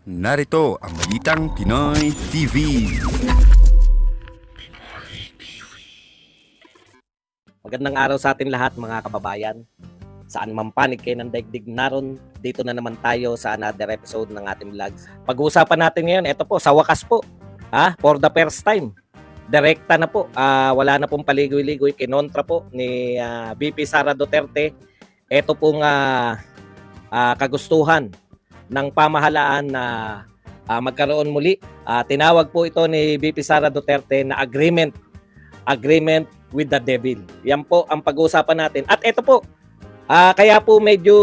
Narito ang Balitang Pinoy TV. Magandang araw sa atin lahat mga kababayan. Saan man panig kayo ng daigdig naron, dito na naman tayo sa another episode ng ating vlog. Pag-uusapan natin ngayon, ito po, sa wakas po, for the first time, direkta na po, wala na pong paligoy-ligoy, kinontra po ni VP Sara Duterte. Ito pong kagustuhan ng pamahalaan na magkaroon muli. Tinawag po ito ni VP Sara Duterte na agreement with the devil. Yan po ang pag-uusapan natin. At ito po, kaya po medyo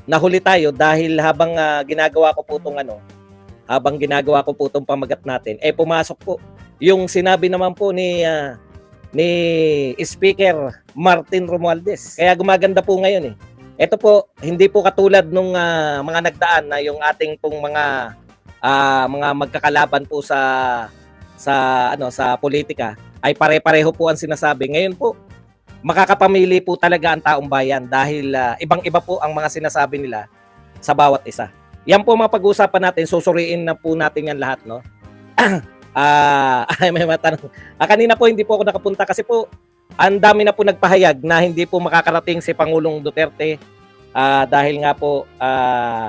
nahuli tayo dahil habang ginagawa ko po itong pamagat natin, pumasok po yung sinabi naman po ni Speaker Martin Romualdez. Kaya gumaganda po ngayon. Ito po, hindi po katulad nung mga nagdaan na yung ating pong mga magkakalaban po sa politika ay pare-pareho po ang sinasabi. Ngayon po, makakapamili po talaga ang taong bayan dahil ibang-iba po ang mga sinasabi nila sa bawat isa. Yan po mga pag-uusapan natin, susuriin na po natin yan lahat, no? May matanong. Kanina po hindi po ako nakapunta kasi po ang dami na po nagpahayag na hindi po makakarating si Pangulong Duterte dahil nga po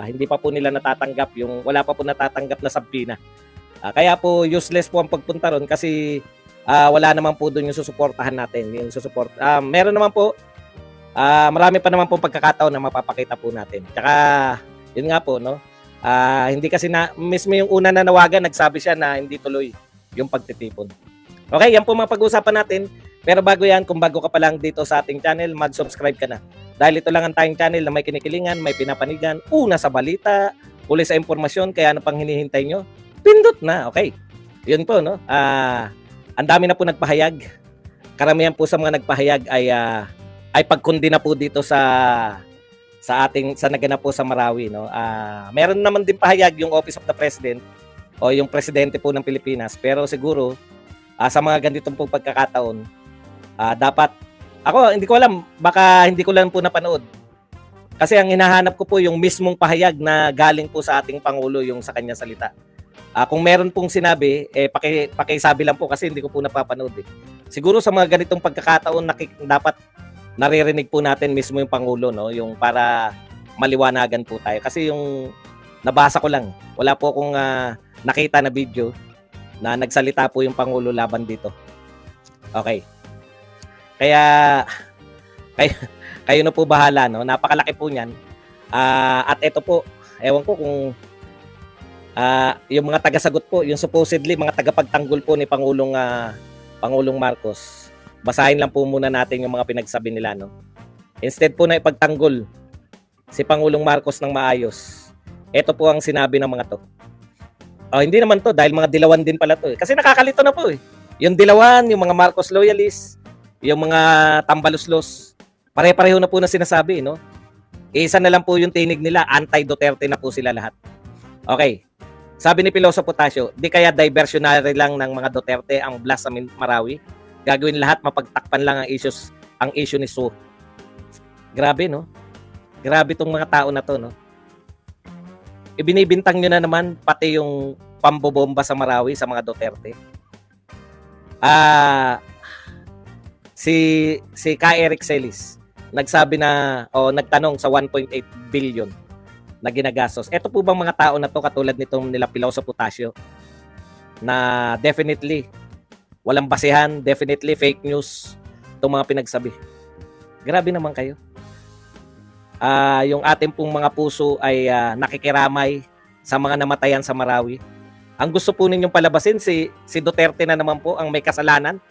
hindi pa po nila natatanggap wala pa po natatanggap na sabina. Kaya po useless po ang pagpunta ron kasi wala naman po doon yung susuportahan natin, yung susupport. Meron naman po marami pa naman po pagkakataon na mapapakita po natin. Tsaka yun nga po, no. Hindi kasi na mismo yung una na nawagan, nagsabi siya na hindi tuloy yung pagtitipon. Okay, yan po mga pag-usapan natin. Pero bago yan, kung bago ka pa lang dito sa ating channel, mag-subscribe ka na. Dahil ito lang ang tayong channel na may kinikilingan, may pinapanigan, una sa balita, uli sa impormasyon, kaya ano pang hinihintay nyo? Pindot na, okay. Yun po, no? Ang dami na po nagpahayag. Karamihan po sa mga nagpahayag ay pagkundi na po dito sa naganap po sa Marawi, no? Meron naman din pahayag yung Office of the President o yung presidente po ng Pilipinas, pero siguro sa mga ganitong po pagkakataon, dapat, ako hindi ko alam, baka hindi ko lang po napanood. Kasi ang hinahanap ko po yung mismong pahayag na galing po sa ating Pangulo yung sa kanya salita. Kung meron pong sinabi, pakisabi lang po kasi hindi ko po napapanood. Siguro sa mga ganitong pagkakataon, dapat naririnig po natin mismo yung Pangulo, no? Yung para maliwanagan po tayo. Kasi yung nabasa ko lang, wala po akong nakita na video na nagsalita po yung Pangulo laban dito. Okay. Kaya kayo na po bahala, no? Napakalaki po niyan. At ito po, ewan ko kung yung mga taga-sagot po, yung supposedly mga tagapagtanggol po ni Pangulong Marcos. Basahin lang po muna natin yung mga pinagsabi nila, no? Instead po na ipagtanggol si Pangulong Marcos ng maayos, ito po ang sinabi ng mga to. Hindi naman to, dahil mga dilawan din pala to. Kasi nakakalito na po . Yung dilawan, yung mga Marcos loyalists, yung mga tambaluslos, pare-pareho na po na sinasabi, no? Isa na lang po yung tinig nila, anti-Duterte na po sila lahat. Okay. Sabi ni Piloso Potasio, di kaya diversionary lang ng mga Duterte ang blast sa Marawi? Gagawin lahat, mapagtakpan lang ang issue ni Su. Grabe, no? Grabe tong mga tao na to, no? Ibinibintang nyo na naman pati yung pambobomba sa Marawi sa mga Duterte. Si Ka Eric Celis nagsabi na nagtanong sa 1.8 billion na ginagastos. Ito po bang mga tao na to katulad nitong nila Piloso Potasio na definitely walang basehan, definitely fake news itong mga pinagsabi. Grabe naman kayo. Yung ating pong mga puso ay nakikiramay sa mga namatayan sa Marawi. Ang gusto po ninyong palabasin si Duterte na naman po ang may kasalanan.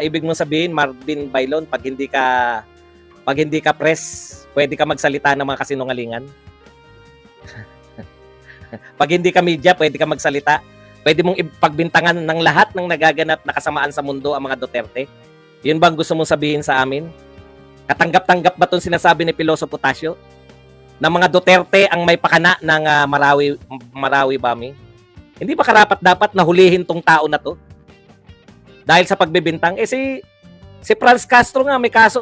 Ibig mong sabihin, Marvin Bailon, pag hindi ka press, pwede ka magsalita ng mga kasinungalingan. Pag hindi ka media, pwede ka magsalita. Pwede mong ipagbintangan ng lahat ng nagaganap na kasamaan sa mundo ang mga Duterte. Yun bang gusto mong sabihin sa amin? Katanggap-tanggap ba itong sinasabi ni Piloso Potasio? Na mga Duterte ang may pakana ng Marawi bombing? Hindi ba karapat-dapat na hulihin tong tao na to? Dahil sa pagbibintang, si Franz Castro nga may kaso.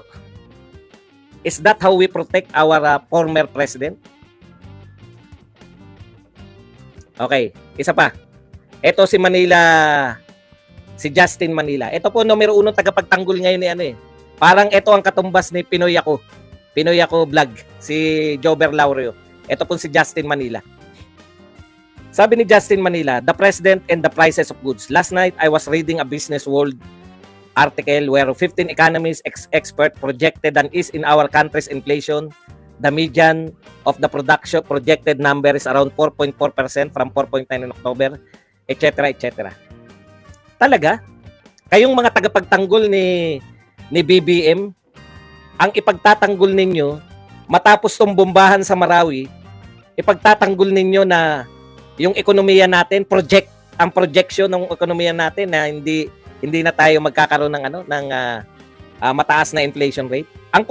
Is that how we protect our former president? Okay, isa pa. Ito si Manila, si Justin Manila. Ito po numero 1 tagapagtanggol ngayon ni ano eh. Parang ito ang katumbas ni Pinoy Ako. Pinoy Ako vlog, si Jober Laureo. Ito po si Justin Manila. Sabi ni Justin Manila, the president and the prices of goods. Last night, I was reading a Business World article where 15 economists expert projected an ease in our country's inflation. The median of the production projected number is around 4.4% from 4.9 in October, etc. etc. Talaga? Kayong mga tagapagtanggol ni BBM, ang ipagtatanggol ninyo matapos tong bombahan sa Marawi, ipagtatanggol ninyo na yung ekonomiya natin, ang projection ng ekonomiya natin na hindi na tayo magkakaroon ng mataas na inflation rate. Ang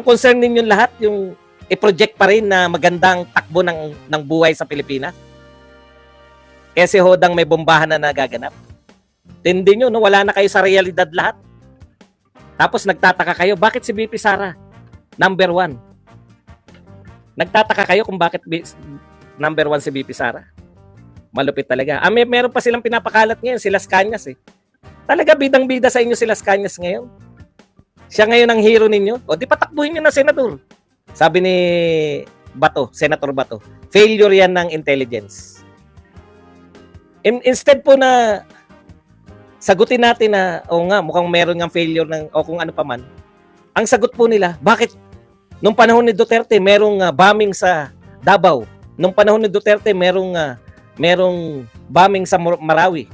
concern ninyo lahat yung i-project pa rin na magandang takbo ng buhay sa Pilipinas. Kasi hodang may bombahan na nagaganap. Tindi nyo, no? Wala na kayo sa realidad lahat. Tapos nagtataka kayo, bakit si BP Sara? Number 1. Nagtataka kayo kung bakit number 1 si BP Sara. Malupit talaga. Meron pa silang pinapakalat ngayon, si Las Cañas eh. Talaga bidang-bida sa inyo si Las Cañas ngayon. Siya ngayon ang hero ninyo. O di patakbuhin nyo na senador. Sabi ni Senator Bato, failure yan ng intelligence. Instead po na sagutin natin na, mukhang meron ng failure o kung ano pa man. Ang sagot po nila, bakit nung panahon ni Duterte merong bombing sa Davao? Nung panahon ni Duterte merong bombing sa Marawi.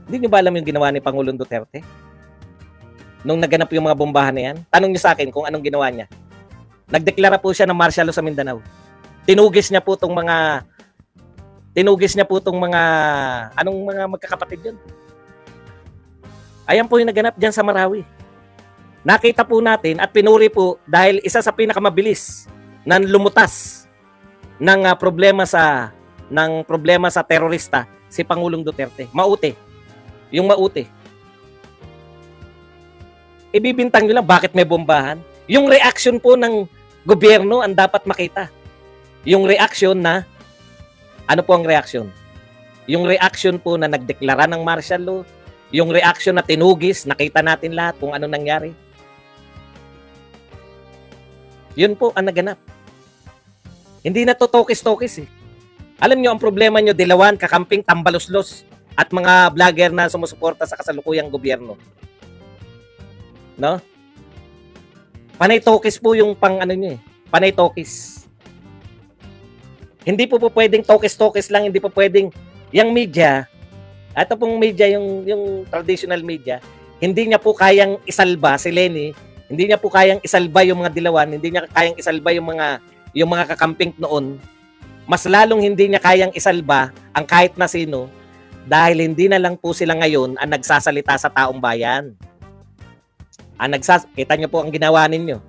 Hindi nyo ba alam yung ginawa ni Pangulong Duterte? Nung naganap yung mga bombahan na yan, tanong nyo sa akin kung anong ginawa niya. Nagdeklara po siya ng martial law sa Mindanao. Tinugis niya po tong mga anong mga magkakapatid yun? Ayan po yung naganap dyan sa Marawi. Nakita po natin at pinuri po dahil isa sa pinakamabilis na lumutas ng problema sa terorista si Pangulong Duterte. Maute. Yung Maute. Ibibintang nyo lang bakit may bombahan. Yung reaction po ng gobyerno ang dapat makita. Yung reaction na, ano po ang reaction? Yung reaction po na nagdeklara ng martial law, yung reaction na tinugis, nakita natin lahat kung ano nangyari. Yun po ang naganap. Hindi na to tokis-tokis eh. Alam nyo, ang problema nyo, dilawan, kakamping, tambaluslos, at mga vlogger na sumusuporta sa kasalukuyang gobyerno. No? Panay tokis po yung nyo eh. Panay tokis. Hindi po pwedeng tokis-tokis lang, hindi po pwedeng yung media, ito pong media, yung traditional media, hindi niya po kayang isalba si Lenny, hindi niya po kayang isalba yung mga dilawan, hindi niya kayang isalba yung mga kakamping noon. Mas lalong hindi niya kayang isalba ang kahit na sino dahil hindi na lang po sila ngayon ang nagsasalita sa taong bayan. Kita niyo po ang ginawa ninyo.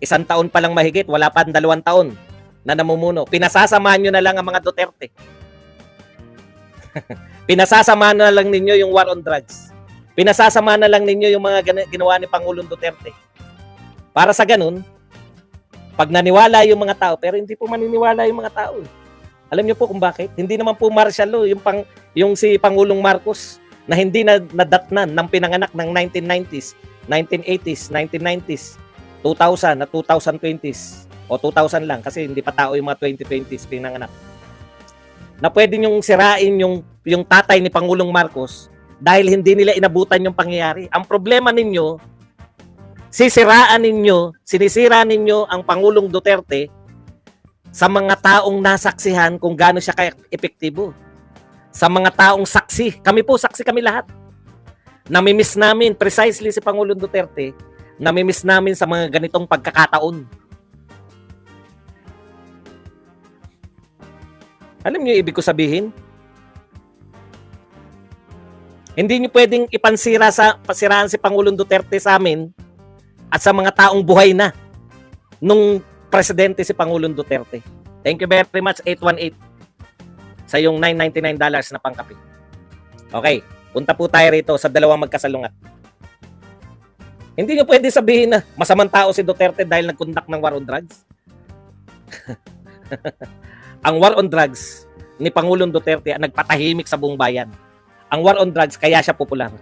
1 taon pa lang mahigit, wala pa 2 taon na namumuno. Pinasasamahan nyo na lang ang mga Duterte. Pinasasamahan na lang ninyo yung war on drugs. Pinasasamahan na lang ninyo yung mga ginawa ni Pangulong Duterte. Para sa ganun, pag naniwala yung mga tao, pero hindi po maniniwala yung mga tao. Alam niyo po kung bakit? Hindi naman po martial law, yung si Pangulong Marcos na hindi na nadatnan ng pinanganak ng 1990s, 1980s, 1990s, 2000 at 2020s o 2000 lang kasi hindi pa tao yung mga 2020s pinanganak. Na pwede nyong sirain yung tatay ni Pangulong Marcos dahil hindi nila inabutan yung pangyayari. Ang problema ninyo, sinisira ninyo ang Pangulong Duterte sa mga taong nasaksihan kung gaano siya ka-epektibo. Sa mga taong saksi, saksi kami lahat. Namimiss namin, precisely si Pangulong Duterte, namimiss namin sa mga ganitong pagkakataon. Alam niyo ibig ko sabihin? Hindi niyo pwedeng pasiraan si Pangulong Duterte sa amin at sa mga taong buhay na nung presidente si Pangulong Duterte. Thank you very much, 818, sa yung $999 na pangkape. Okay, punta po tayo rito sa dalawang magkasalungat. Hindi nyo pwede sabihin na masamang tao si Duterte dahil nag-conduct ng war on drugs. Ang war on drugs ni Pangulong Duterte ang nagpatahimik sa buong bayan. Ang war on drugs kaya siya popular.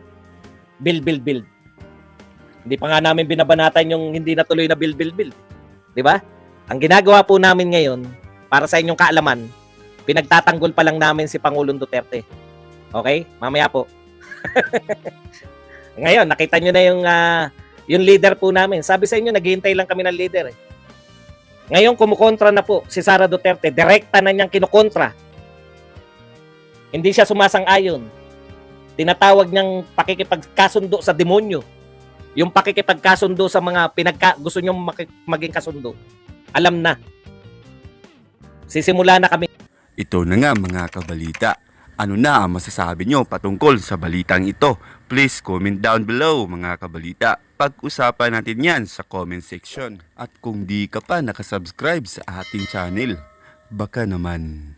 Build. Hindi pa nga namin binabanatan yung hindi natuloy na build. Di ba? Ang ginagawa po namin ngayon, para sa inyong kaalaman, pinagtatanggol pa lang namin si Pangulong Duterte. Okay? Mamaya po. Ngayon, nakita nyo na yung leader po namin. Sabi sa inyo, naghihintay lang kami ng leader. Ngayon, kumukontra na po si Sara Duterte. Direkta na niyang kinukontra. Hindi siya sumasang-ayon. Tinatawag niyang pakikipagkasundo sa demonyo. Yung pakikipagkasundo sa mga gusto niyong maging kasundo. Alam na. Sisimula na kami. Ito na nga mga kabalita. Ano na ang masasabi nyo patungkol sa balitang ito? Please comment down below mga kabalita. Pag-usapan natin yan sa comment section. At kung di ka pa nakasubscribe sa ating channel, baka naman